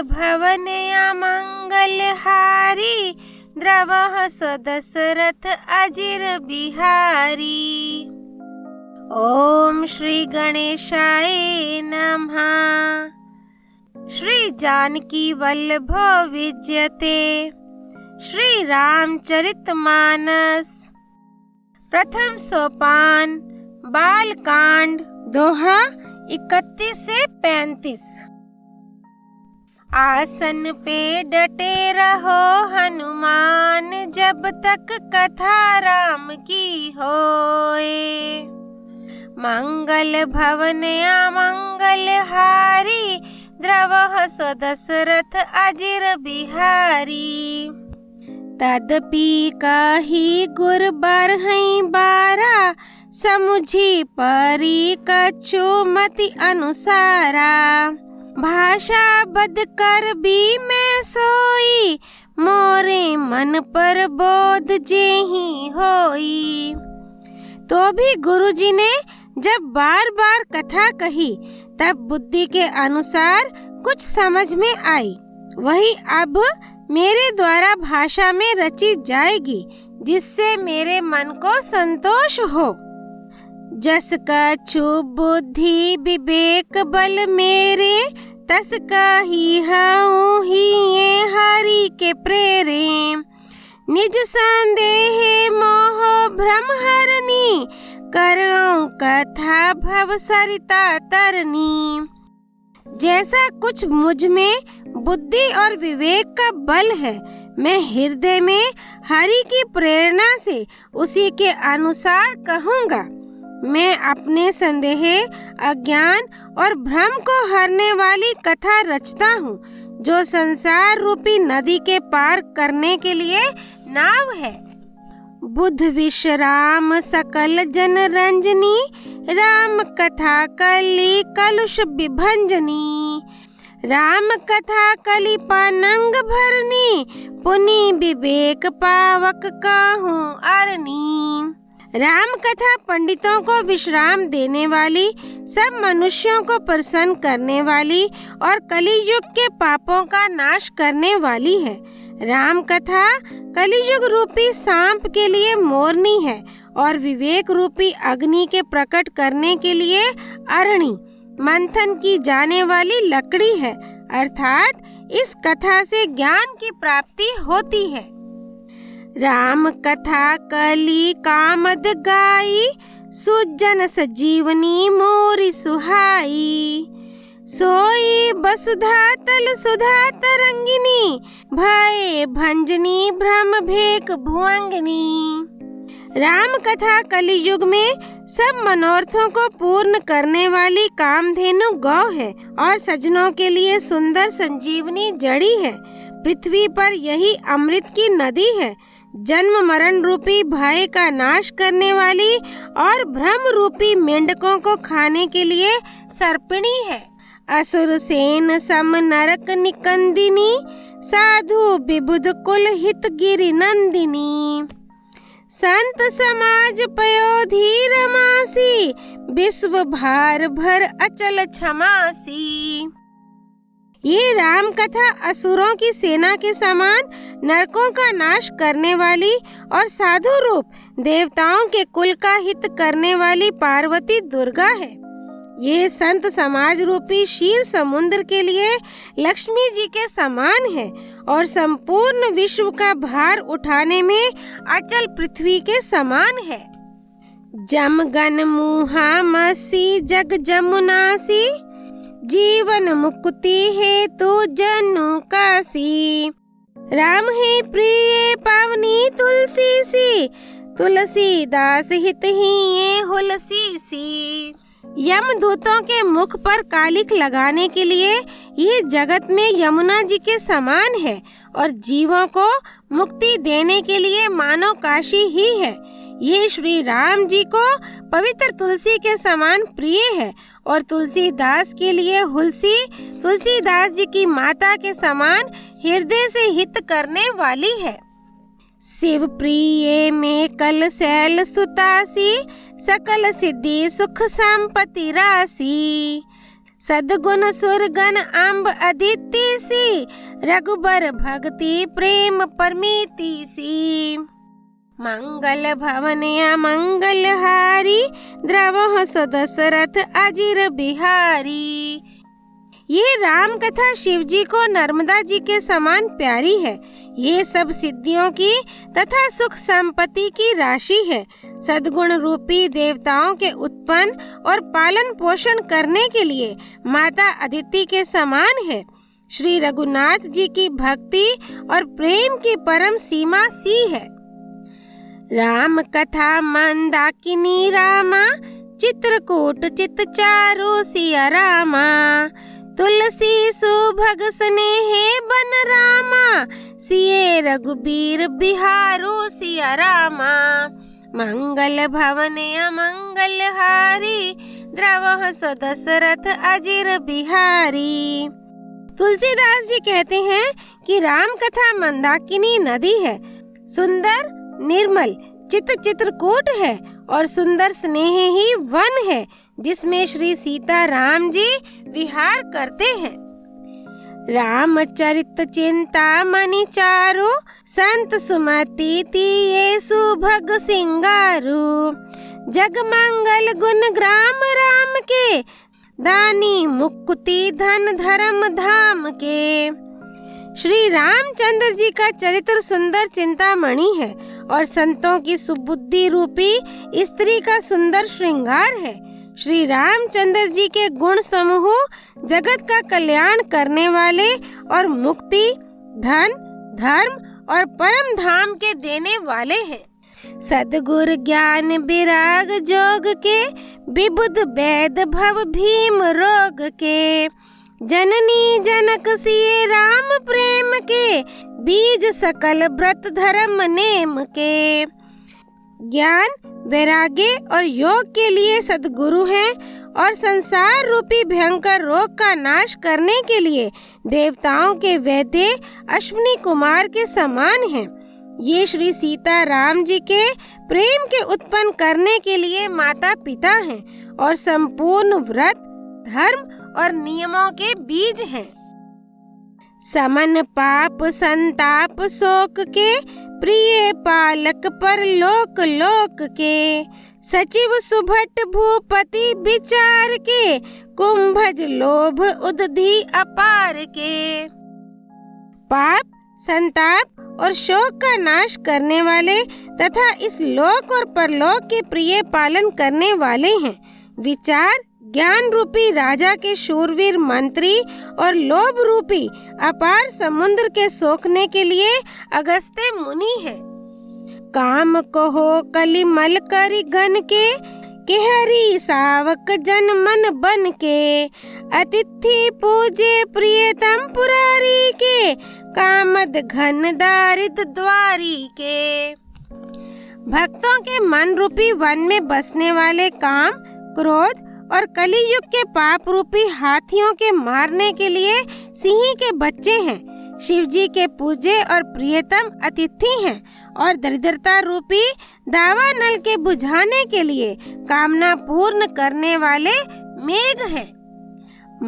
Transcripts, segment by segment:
भवन अमंगलहारी द्रवः दशरथ अजिर बिहारी। ओम श्री गणेशाय नमः। श्री जानकी वल्लभो विजयते। श्री रामचरितमानस। प्रथम सोपान बालकांड दोहा 31 से 35। आसन पे डटे रहो हनुमान, जब तक कथा राम की होए। मंगल भवन अमंगल हारी द्रवः दशरथ अजिर बिहारी। तदपि कही गुर बरहई बारा, समुझी परी कछु मति अनुसारा। भाषा बद कर भी मैं सोई, मोरे मन पर बोध जेहि होई। तो भी गुरुजी ने जब बार बार कथा कही, तब बुद्धि के अनुसार कुछ समझ में आई। वही अब मेरे द्वारा भाषा में रची जाएगी, जिससे मेरे मन को संतोष हो। जस कछु बुद्धि विवेक बल मेरे, तस कही हूँ ही ये हरि के प्रेरे। निज संदेह मोह भ्रम हरनी, करऊं कथा भव सरिता तरनी। जैसा कुछ मुझ में बुद्धि और विवेक का बल है, मैं हृदय में हरि की प्रेरणा से उसी के अनुसार कहूँगा। मैं अपने संदेह, अज्ञान और भ्रम को हरने वाली कथा रचता हूँ, जो संसार रूपी नदी के पार करने के लिए नाव है। बुध विश्राम सकल जन रंजनी, राम कथा कली कलुष विभंजनी। राम कथा कली पानंग भरनी, पुनि विवेक पावक काहूँ अरनी। राम कथा पंडितों को विश्राम देने वाली, सब मनुष्यों को प्रसन्न करने वाली और कलियुग के पापों का नाश करने वाली है। राम कथा कलियुग रूपी सांप के लिए मोरनी है और विवेक रूपी अग्नि के प्रकट करने के लिए अरणी, मंथन की जाने वाली लकड़ी है। अर्थात इस कथा से ज्ञान की प्राप्ति होती है। राम कथा कली कामद गाई, सुजन सजीवनी मोरी सुहाई। सोई वसुधा तल सुधा तरंगिनी, भय भंजनी भ्रम भेक भुअंगनी। राम कथा कलियुग में सब मनोरथों को पूर्ण करने वाली कामधेनु गौ है और सज्जनों के लिए सुंदर संजीवनी जड़ी है। पृथ्वी पर यही अमृत की नदी है। जन्म मरण रूपी भय का नाश करने वाली और भ्रम रूपी मेंढकों को खाने के लिए सर्पिणी है। असुर सेन सम नरक निकंदिनी, साधु विबुध कुल हित गिरि नंदिनी। संत समाज पयोधि रमासी, विश्व भार भर अचल क्षमासी। ये राम कथा असुरों की सेना के समान नरकों का नाश करने वाली और साधु रूप देवताओं के कुल का हित करने वाली पार्वती दुर्गा है। ये संत समाज रूपी क्षीर समुद्र के लिए लक्ष्मी जी के समान है और संपूर्ण विश्व का भार उठाने में अचल पृथ्वी के समान है। जमगन मुहा मसी जग जमुनासी, जीवन मुक्ति हेतु जनु कासी। राम है प्रिय पावनी तुलसी सी, तुलसी दास हित ही ये हुलसी सी। यमदूतों के मुख पर कालिख लगाने के लिए ये जगत में यमुना जी के समान है और जीवों को मुक्ति देने के लिए मानो काशी ही है। ये श्री राम जी को पवित्र तुलसी के समान प्रिय है और तुलसीदास के लिए हुलसी तुलसीदास जी की माता के समान हृदय से हित करने वाली है। शिव प्रिय में कल शैल सुतासी, सकल सिद्धि सुख संपत्ति राशि। सद्गुण सुरगन अम्ब अदिति सी, रघुबर भक्ति प्रेम परमीति सी। मंगल भवन मंगल हारी, द्रवह सो दशरथ अजिर बिहारी। ये राम कथा शिव जी को नर्मदा जी के समान प्यारी है। ये सब सिद्धियों की तथा सुख संपत्ति की राशि है। सद्गुण रूपी देवताओं के उत्पन्न और पालन पोषण करने के लिए माता अदिति के समान है। श्री रघुनाथ जी की भक्ति और प्रेम की परम सीमा सी है। राम कथा मंदाकिनी रामा, चित्रकूट चित चारु सिया रामा। तुलसी सुभग स्नेहे बन रामा, सिए रघुबीर बिहारो सिया रामा। मंगल भवन अमंगल हारी, द्रवह सो दशरथ अजिर बिहारी। तुलसीदास जी कहते हैं कि राम कथा मंदाकिनी नदी है, सुंदर निर्मल चित्रकूट है और सुंदर स्नेह ही वन है, जिसमें श्री सीता राम जी विहार करते हैं। रामचरित चिंता मणि चारु, संत सुमति तिये सुभग सिंगारू। जग मंगल गुण ग्राम राम के, दानी मुक्ति धन धर्म धाम के। श्री रामचंद्र जी का चरित्र सुंदर चिंतामणि है और संतों की सुबुद्धि रूपी स्त्री का सुंदर श्रृंगार है। श्री रामचंद्र जी के गुण समूह जगत का कल्याण करने वाले और मुक्ति धन धर्म और परम धाम के देने वाले हैं। सद्गुर ज्ञान विराग जोग के, विबुध वैद भव भीम रोग के। जननी जनक सिए राम प्रेम के, बीज सकल व्रत धर्म नेम के। ज्ञान वैराग्य और योग के लिए सद्गुरु हैं और संसार रूपी भयंकर रोग का नाश करने के लिए देवताओं के वैद्य अश्विनी कुमार के समान हैं। ये श्री सीता राम जी के प्रेम के उत्पन्न करने के लिए माता पिता हैं और संपूर्ण व्रत धर्म और नियमों के बीज हैं। समन पाप संताप शोक के, प्रिय पालक पर लोक लोक के। सचिव सुभट भूपति विचार के, कुंभज लोभ उदधि अपार के। पाप संताप और शोक का नाश करने वाले तथा इस लोक और परलोक के प्रिय पालन करने वाले हैं। विचार ज्ञान रूपी राजा के शूरवीर मंत्री और लोभ रूपी अपार समुद्र के सोखने के लिए अगस्त्य मुनि है। काम कहो कलिमल करि गन के, केहरी सावक जन मन बन के। अतिथि पूजे प्रियतम पुरारी के, कामद घन दारिद द्वारी के। भक्तों के मन रूपी वन में बसने वाले काम क्रोध और कलियुग के पाप रूपी हाथियों के मारने के लिए सिंह के बच्चे हैं। शिव जी के पूजे और प्रियतम अतिथि हैं और दरिद्रता रूपी दावा नल के बुझाने के लिए कामना पूर्ण करने वाले मेघ हैं।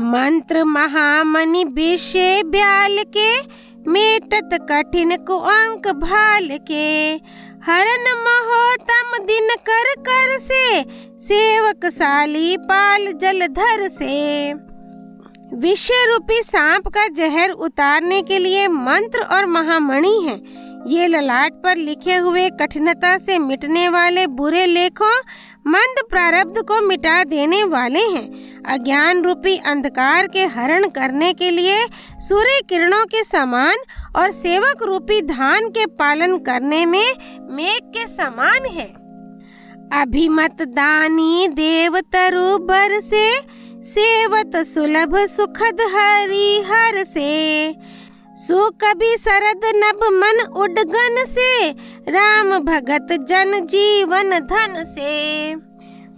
मंत्र महामणि विषय ब्याल के, मेटत कठिन कुअंक भाल के। हरन महोतम दिन कर कर से, सेवक साली पाल जलधर से। विषय रूपी सांप का जहर उतारने के लिए मंत्र और महामणि है। ये ललाट पर लिखे हुए कठिनता से मिटने वाले बुरे लेखों मंद प्रारब्ध को मिटा देने वाले हैं। अज्ञान रूपी अंधकार के हरण करने के लिए सूर्य किरणों के समान और सेवक रूपी धान के पालन करने में मेघ के समान है। अभिमत दानी देव तरु बर से, सेवत सुलभ सुखद हरि हर से। सो कभी सरद नभ मन उडगन से, राम भगत जन जीवन धन से।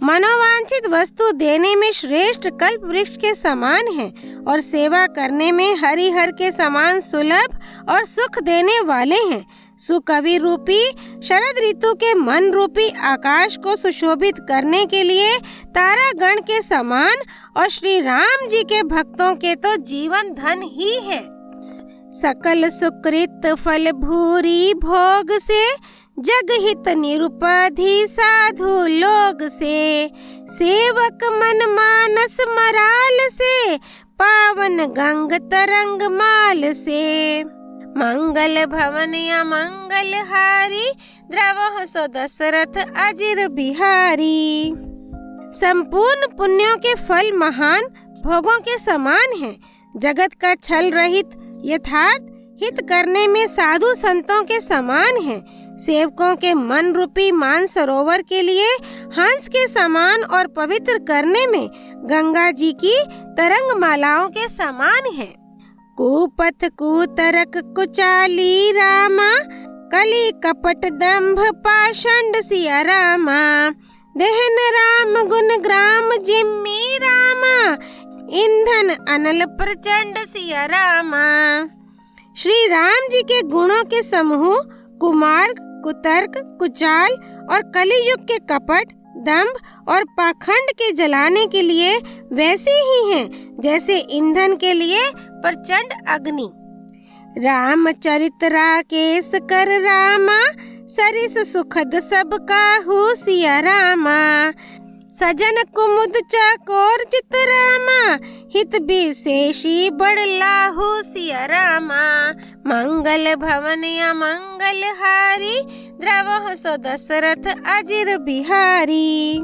मनोवांछित वस्तु देने में श्रेष्ठ कल्प वृक्ष के समान है और सेवा करने में हरिहर के समान सुलभ और सुख देने वाले हैं। सुकवि रूपी शरद ऋतु के मन रूपी आकाश को सुशोभित करने के लिए तारागण के समान और श्री राम जी के भक्तों के तो जीवन धन ही है। सकल सुकृत फल भूरी भोग से, जग हित निरुपधि साधु लोग से, सेवक मन मानस मराल से, पावन गंग तरंग माल से। मंगल भवन या मंगल हारी, द्रवह सो दशरथ अजिर बिहारी। संपूर्ण पुण्यों के फल महान भोगों के समान हैं। जगत का छल रहित यथार्थ हित करने में साधु संतों के समान हैं। सेवकों के मन रूपी मान सरोवर के लिए हंस के समान और पवित्र करने में गंगा जी की तरंग मालाओं के समान है। कुपथ कुतरक कुचाली रामा, कली कपट दंभ पाषंड सिया रामा। दहन राम गुण ग्राम जिम्मी रामा, ईंधन अनल प्रचंड सिया रामा। श्री राम जी के गुणों के समूह कुमार्ग, कुतर्क, कुचाल और कलियुग के कपट, दंभ और पाखंड के जलाने के लिए वैसे ही हैं जैसे ईंधन के लिए प्रचंड अग्नि। रामचरित राकेश कर रामा, सरिस सुखद सब काहू सिया रामा। सजन कुमुद चकोर चित रामा, हित विशेषी बड़ लाहू सिया रामा। मंगल भवन या मंगल हारी, द्रवह सो दशरथ अजिर बिहारी।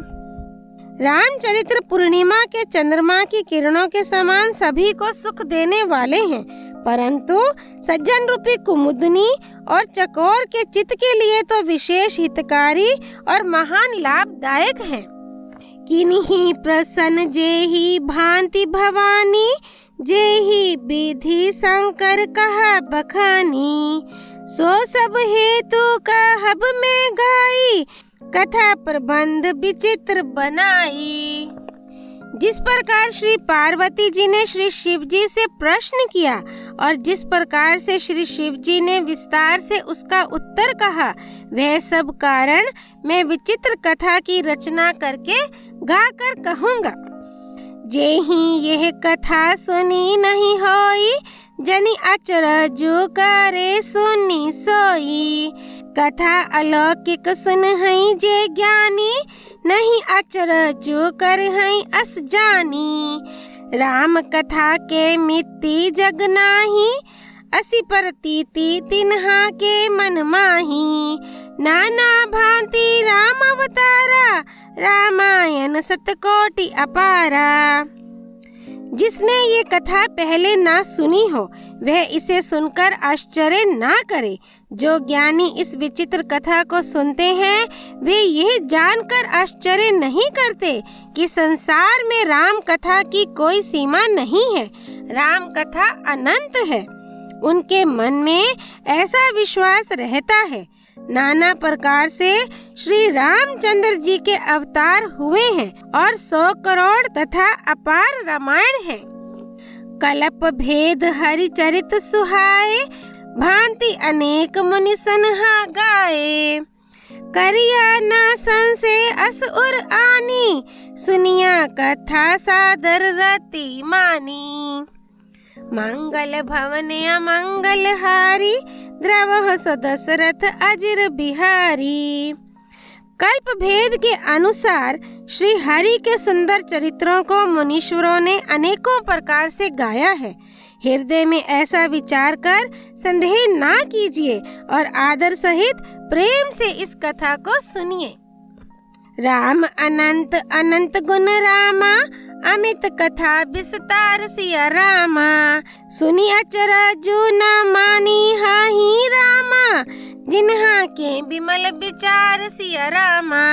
रामचरित्र पूर्णिमा के चंद्रमा की किरणों के समान सभी को सुख देने वाले हैं, परंतु सज्जन रूपी कुमुदनी और चकोर के चित्त के लिए तो विशेष हितकारी और महान लाभदायक है। किन्हीं प्रसन्न जेहि भांति भवानी, जेहि विधि शंकर कहा बखानी। सो सब हेतु कहब में गाई, कथा प्रबंध विचित्र बनाई। जिस प्रकार श्री पार्वती जी ने श्री शिव जी से प्रश्न किया और जिस प्रकार से श्री शिव जी ने विस्तार से उसका उत्तर कहा, वह सब कारण मैं विचित्र कथा की रचना करके गाकर कहूँगा। जेहि यह कथा सुनी नहीं होई, जनि अचरजु करे सुनी सोई। कथा अलौकिक सुन हई जे ज्ञानी, नहीं अचरजु कर हई अस जानी। राम कथा के मित्ति जग नाही, असी प्रतीति तिन्हा के मन माही। नाना भांति राम अवतारा, रामायण सतकोटि अपारा। जिसने ये कथा पहले ना सुनी हो वह इसे सुनकर आश्चर्य ना करे। जो ज्ञानी इस विचित्र कथा को सुनते हैं वे यह जानकर आश्चर्य नहीं करते कि संसार में राम कथा की कोई सीमा नहीं है, राम कथा अनंत है। उनके मन में ऐसा विश्वास रहता है। नाना प्रकार से श्री रामचंद्र जी के अवतार हुए हैं और 100 करोड़ तथा अपार रामायण है। कल्प भेद हरि चरित सुहाए, भांति अनेक मुनि सनहा गाए। करिया ना संशय अस उर आनी, सुनिया कथा सादर रति मानी। मंगल भवन अमंगल हारी, द्रवह सो दशरथ अजिर बिहारी। कल्प भेद के अनुसार श्री हरि के सुंदर चरित्रों को मुनीश्वरों ने अनेकों प्रकार से गाया है। हृदय में ऐसा विचार कर संदेह ना कीजिए और आदर सहित प्रेम से इस कथा को सुनिए। राम अनंत अनंत गुण रामा, अमित कथा विस्तार सिया रामा। सुनी अचरजु न मानी हाही रामा, जिन्हा के विमल विचार सिया रामा।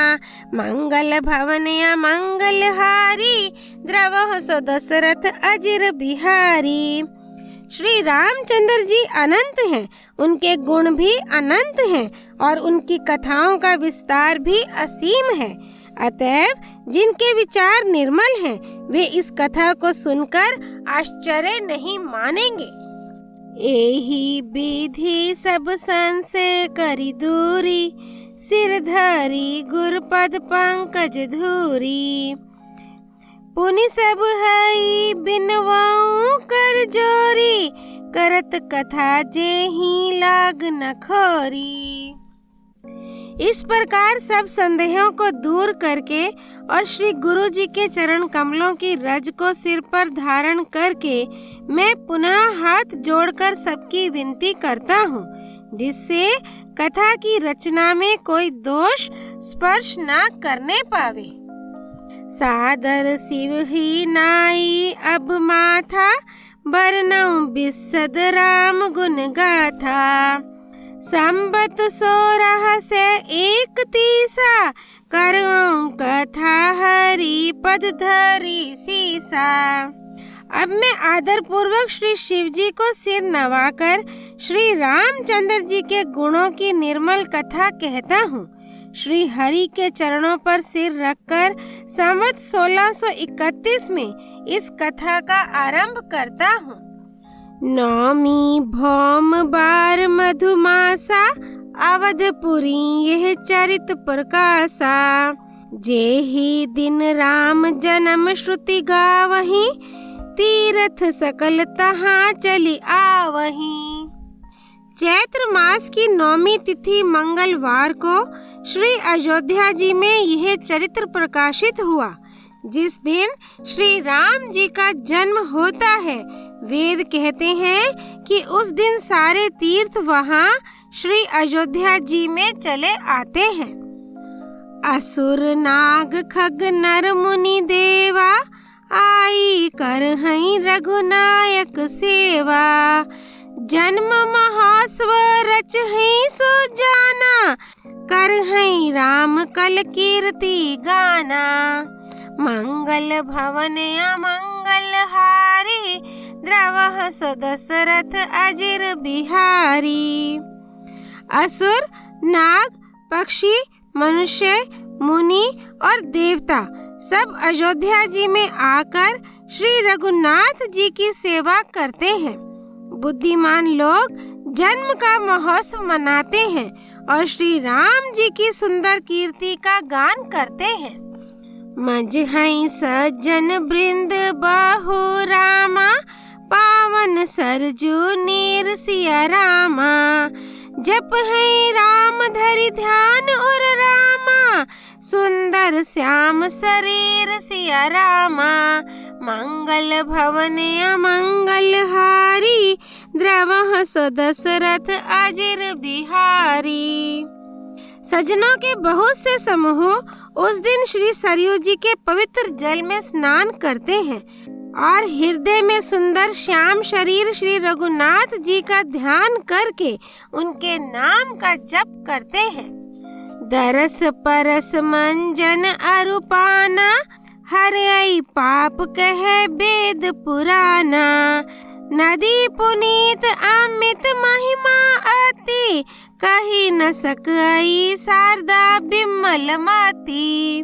मंगल भवन अमंगल हारी, द्रवह सो दशरथ अजिर बिहारी। श्री रामचंद्र जी अनंत हैं, उनके गुण भी अनंत हैं और उनकी कथाओं का विस्तार भी असीम है। अतएव जिनके विचार निर्मल हैं वे इस कथा को सुनकर आश्चर्य नहीं मानेंगे। एही विधि सब संशय करी दूरी, सिर धरी गुरपद पंकज धूरी। पुनि सब हई बिनवाऊं कर जोरी, करत कथा जेहि लाग न खोरी। इस प्रकार सब संदेहों को दूर करके और श्री गुरु जी के चरण कमलों की रज को सिर पर धारण करके मैं पुनः हाथ जोड़कर सबकी विनती करता हूँ, जिससे कथा की रचना में कोई दोष स्पर्श ना करने पावे। सादर शिव ही नाई अब माथा, बरनऊं बिसद राम गुण गाथा। संबत 16 से 31 करऊं कथा, हरि पद धरी सीसा। अब मैं आदर पूर्वक श्री शिव जी को सिर नवाकर श्री रामचंद्र जी के गुणों की निर्मल कथा कहता हूँ। श्री हरि के चरणों पर सिर रखकर संवत 1631 में इस कथा का आरंभ करता हूँ। नौमी भौम बार मधुमासा, अवधपुरी यह चरित प्रकाशा। जेहि दिन राम जन्म श्रुति गावहीं, तीर्थ सकल तहाँ चली आवहीं। चैत्र मास की 9वीं तिथि मंगलवार को श्री अयोध्या जी में यह चरित्र प्रकाशित हुआ। जिस दिन श्री राम जी का जन्म होता है, वेद कहते हैं कि उस दिन सारे तीर्थ वहाँ श्री अयोध्या जी में चले आते हैं। असुर नाग खग नर मुनि देवा, आई कर हई रघुनायक सेवा। जन्म महोत्सव रच हई सुजाना, कर हई राम कल कीर्ति गाना। मंगल भवन अमंगल हारी, द्रवः सो दशरथ अजिर बिहारी। असुर, नाग, पक्षी, मनुष्य, मुनि और देवता सब अयोध्या जी में आकर श्री रघुनाथ जी की सेवा करते हैं। बुद्धिमान लोग जन्म का महोत्सव मनाते हैं और श्री राम जी की सुंदर कीर्ति का गान करते हैं। मजहई सज्जन वृंद बाहु रामा, पावन सरजू नीर सिया रामा। जप है राम धरि ध्यान उर रामा, सुंदर श्याम शरीर सिया रामा। मंगल भवन अमंगल हारी, द्रवः सो दशरथ अजिर बिहारी। सज्जनों के बहुत से समूह उस दिन श्री सरयू जी के पवित्र जल में स्नान करते हैं और हृदय में सुंदर श्याम शरीर श्री रघुनाथ जी का ध्यान करके उनके नाम का जप करते हैं। दरस परस मंजन अरुपाना, हरई पाप कहे वेद पुराना। नदी पुनीत अमित महिमा अति, कही न सकई शारदा बिमल मति।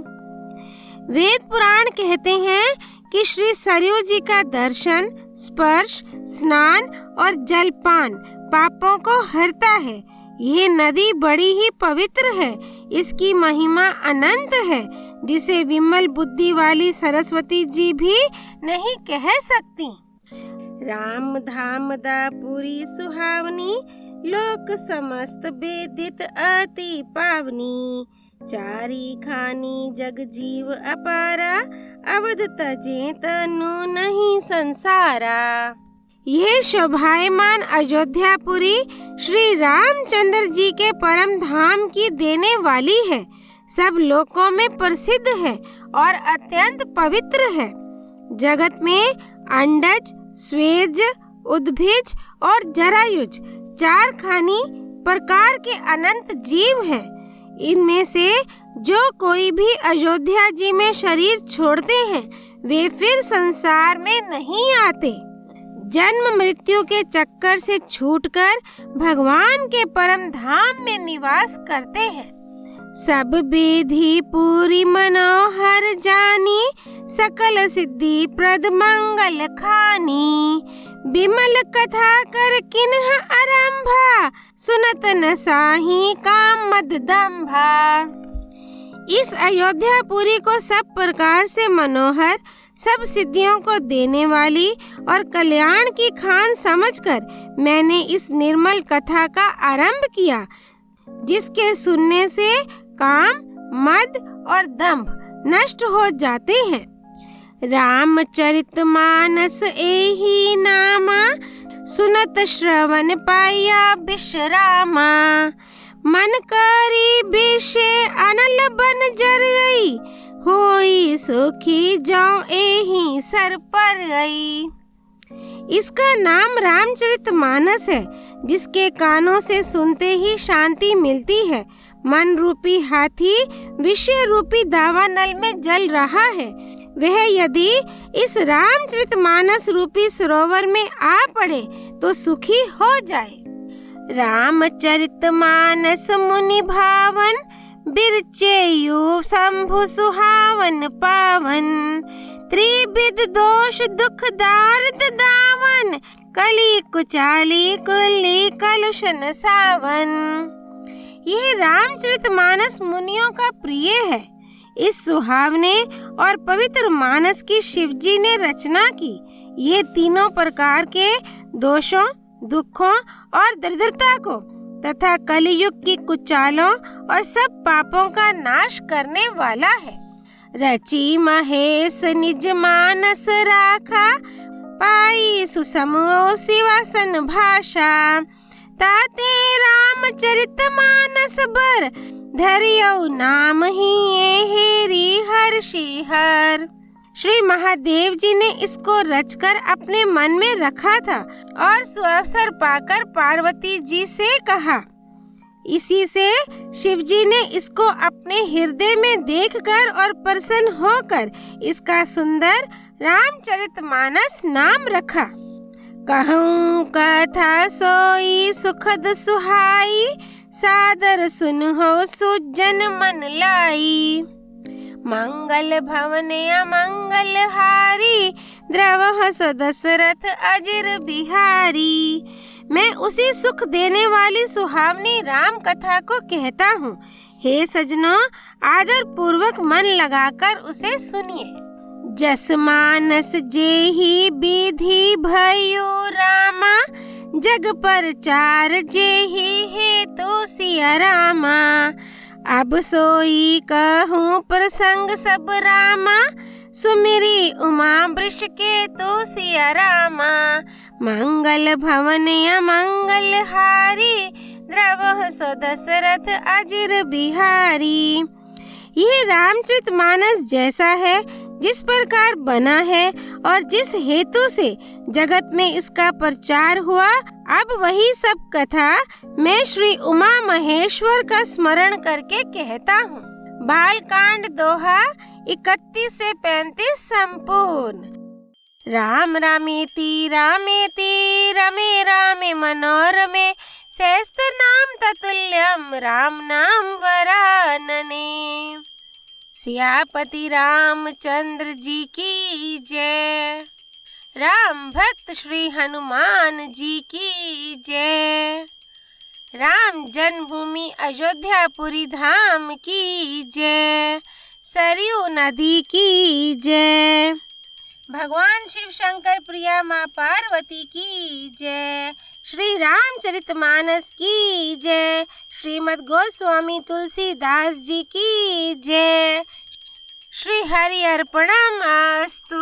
वेद पुराण कहते हैं कि श्री सरयू जी का दर्शन, स्पर्श, स्नान और जलपान पापों को हरता है। ये नदी बड़ी ही पवित्र है, इसकी महिमा अनंत है, जिसे विमल बुद्धि वाली सरस्वती जी भी नहीं कह सकती। राम धाम दापुरी सुहावनी, लोक समस्त वेदित अति पावनी। चारी खानी जग जीव अपारा, अवध तजे तनु नहीं संसारा। यह शोभायमान अयोध्यापुरी श्री रामचंद्र जी के परम धाम की देने वाली है, सब लोकों में प्रसिद्ध है और अत्यंत पवित्र है। जगत में अंडज, स्वेज, उद्भिज और जरायुज 4 खानी प्रकार के अनंत जीव हैं। इनमें से जो कोई भी अयोध्या जी में शरीर छोड़ते हैं, वे फिर संसार में नहीं आते। जन्म मृत्यु के चक्कर से छूटकर भगवान के परम धाम में निवास करते हैं। सब विधि पूरी मनोहर जानी, सकल सिद्धि प्रद मंगल खानी। बिमल कथा कर किन्ह आरंभा, सुनत न साही काम मद दंभा। इस अयोध्यापुरी को सब प्रकार से मनोहर, सब सिद्धियों को देने वाली और कल्याण की खान समझकर मैंने इस निर्मल कथा का आरंभ किया, जिसके सुनने से काम, मद और दंभ नष्ट हो जाते हैं। रामचरितमानस एहि नामा, सुनत श्रवण पाया विश्रामा। मन करी बिषे अनल बन जरई, होई सुखी जाऊं एहि सर पर आई। इसका नाम रामचरितमानस है, जिसके कानों से सुनते ही शांति मिलती है। मन रूपी हाथी विषय रूपी दावानल में जल रहा है, वह यदि इस रामचरितमानस रूपी सरोवर में आ पड़े तो सुखी हो जाए। रामचरितमानस मुनि भावन, बिरचेयु शंभु सुहावन पावन। त्रिविध दोष दुख दारिद दावन, कली कुचाली कुली कलुषन सावन। यह रामचरितमानस मुनियों का प्रिय है। इस सुहावने और पवित्र मानस की शिवजी ने रचना की। ये तीनों प्रकार के दोषों, दुखों और दरिद्रता को तथा कलियुग की कुचालों और सब पापों का नाश करने वाला है। रची महेश निज मानस राखा, पाई सुसमो शिवासन भाषा। ताते रामचरितमानस बर, धरियौ नाम ही हेरी हर्षि हर। श्री महादेव जी ने इसको रचकर अपने मन में रखा था और सुअवसर पाकर पार्वती जी से कहा। इसी से शिवजी ने इसको अपने हृदय में देखकर और प्रसन्न होकर इसका सुंदर रामचरितमानस नाम रखा। कहूँ कथा सोई सुखद सुहाई, सादर सुनहो सुजन मन लाई। मंगल भवन अमंगल हारी, द्रवह सो दशरथ अजिर बिहारी। मैं उसी सुख देने वाली सुहावनी राम कथा को कहता हूँ। हे सजनों, आदर पूर्वक मन लगाकर उसे सुनिए। जस मानस जेहि विधि भयो रामा, जग पर चार जेहि हेतु सिया रामा। अब सोई कहूँ प्रसंग सब रामा, सुमिरी उमा वृष के तो सिया रामा। मंगल भवन अमंगल हारी, द्रवह सो दशरथ अजिर बिहारी। यह रामचरितमानस जैसा है, जिस प्रकार बना है और जिस हेतु से जगत में इसका प्रचार हुआ, अब वही सब कथा मैं श्री उमा महेश्वर का स्मरण करके कहता हूँ। बालकांड दोहा 31 से 35 संपूर्ण। राम रामेति रामेति रमे रामे मनोरमे, सहस्त्र नाम ततुल्यम राम नाम वरानने। सियापति रामचंद्र जी की जय। राम भक्त श्री हनुमान जी की जय। राम जन्मभूमि अयोध्यापुरी धाम की जय। सरयू नदी की जय। भगवान शिव शंकर प्रिया माँ पार्वती की जय। श्री रामचरितमानस की जय। श्रीमद् गोस्वामी तुलसीदास जी की जय। श्री हरि अर्पणमस्तु।